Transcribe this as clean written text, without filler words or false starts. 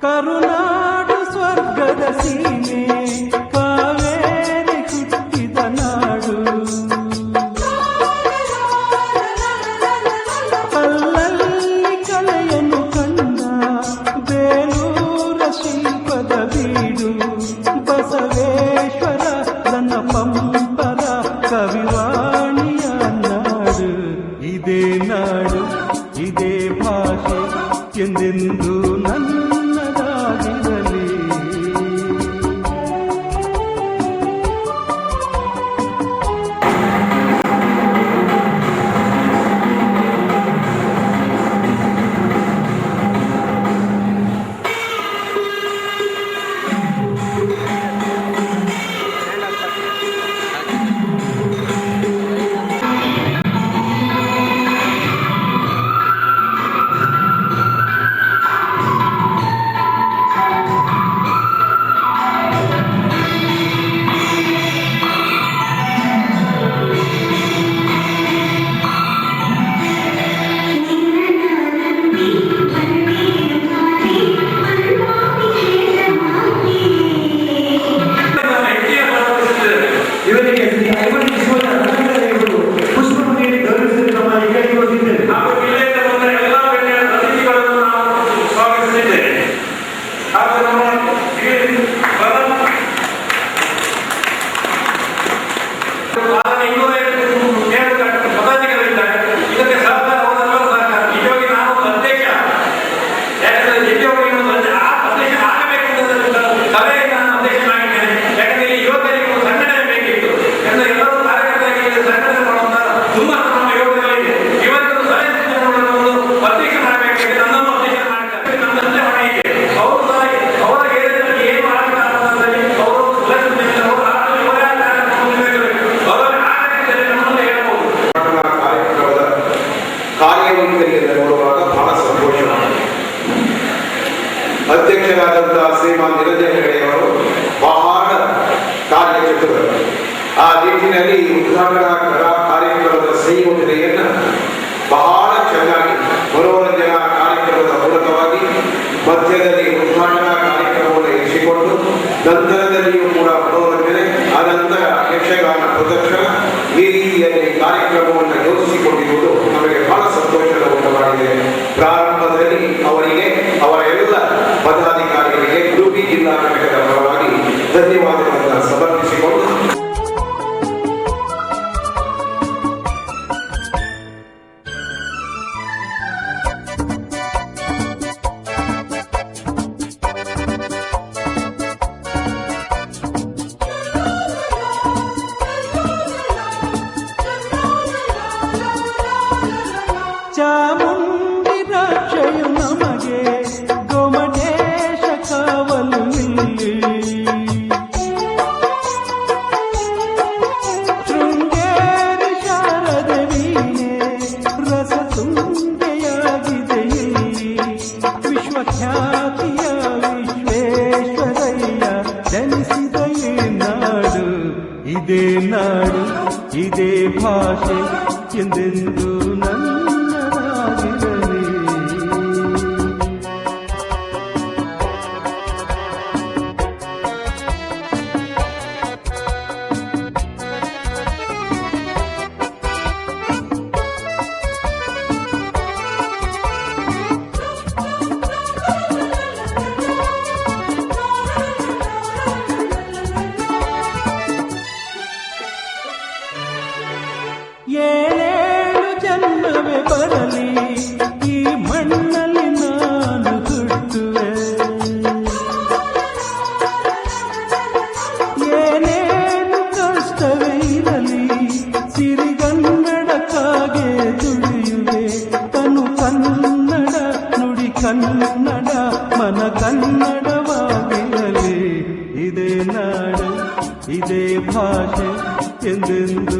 ಕರುನಾಡು ಸ್ವರ್ಗದ ಸೀಮೆ ಕಾವೇರಿ ಹುಟ್ಟಿದ ನಾಡು. ಕಲ್ಲಲ್ಲಿ ಕಲೆಯನ್ನು ಕಂಡ ಬೇಲೂರ ಶಿಲ್ಪದ ಬೀಡು. ಬಸವೇಶ್ವರ ನನ್ನ ಪಂಪರ ಕವಿವಾಣಿಯ ನಾಡು. ಇದೇ ನಾಡು ಇದೇ ಭಾಷೆ ಎಂದೆಂದು ನನ್ನದಾಗಿರಲಿ. ಅಧ್ಯಕ್ಷರಾದಂತಹ ಶ್ರೀಮಾನ್ ನಿರಂಜನ ಹೆಗಡೆಯವರು ಬಹಳ ಕಾರ್ಯಚತುರರು. ಆ ನಿಟ್ಟಿನಲ್ಲಿ ಉದ್ಘಾಟನಾ ಕಾರ್ಯಕ್ರಮದ ಸಂಯೋಜನೆಯನ್ನು ಬಹಳ ಚೆನ್ನಾಗಿ ಮನೋರಂಜನಾ ಕಾರ್ಯಕ್ರಮದ ಮೂಲಕವಾಗಿ ಮಧ್ಯದಲ್ಲಿ ಉದ್ಘಾಟನಾ ಕಾರ್ಯಕ್ರಮವನ್ನು ಇರಿಸಿಕೊಂಡು ನಂತರದಲ್ಲಿಯೂ ಕೂಡ ಮನೋರಂಜನೆ, ಆನಂತರ ಯಕ್ಷಗಾನ ಪ್ರದರ್ಶನ, ಈ ರೀತಿಯಲ್ಲಿ ಕಾರ್ಯಕ್ರಮವನ್ನು ಯೋಜಿಸಿಕೊಂಡಿರುವುದು ನಮಗೆ ಬಹಳ ಸಂತೋಷದ ಉಂಟುಮಾಡಿದೆ. ಪ್ರಾರಂಭದಲ್ಲಿ ಅವರಿಗೆ, ಅವರ ಎಲ್ಲ ಪದಾಧಿಕಾರಿಗಳಿಗೆ ಉಡುಪಿ ಜಿಲ್ಲಾ ಘಟಕದ ಪರವಾಗಿ ಧನ್ಯವಾದಗಳನ್ನು ಸಮರ್ಪಿಸಿಕೊಂಡು ಚಾಮುಂಡಿ ರಕ್ಷೆಯು ನಮಗೆ ಗೊಮಟೇಶ ಕಾವಲು ಇಲ್ಲಿ. ಶೃಂಗೇರಿ ಶಾರದೆ ವೀಣೆ ರಸತುಂಗೆಯಾಗಿದೆ ಇಲ್ಲಿ. ವಿಶ್ವಖ್ಯಾತಿಯ ವಿಶ್ವೇಶ್ವರಯ್ಯ ಜನಿಸಿದ ಈ ನಾಡು. ಇದೇ ನಾಡು ಇದೇ ಭಾಷೆ ಎಂದೆಂದು ನನ್ನದಾಗಿರಲಿ. ಏಳೇಳು ಜನ್ಮವೇ ಬರಲಿ ಈ ಮಣ್ಣಲ್ಲಿ ನಾನು ಹುಟ್ಟುವೆ. ಏನೇನು ಕಷ್ಟವೇ ಇರಲಿ ಸಿರಿಗನ್ನಡಕ್ಕಾಗೆ ದುಡಿಯುವೆ. ತನು ಕನ್ನಡ, ನುಡಿ ಕನ್ನಡ, ಮನ ಕನ್ನಡವಾಗಿರಲಿ. ಇದೇ ನಾಡು ಇದೇ ಭಾಷೆ ಎಂದೆಂದು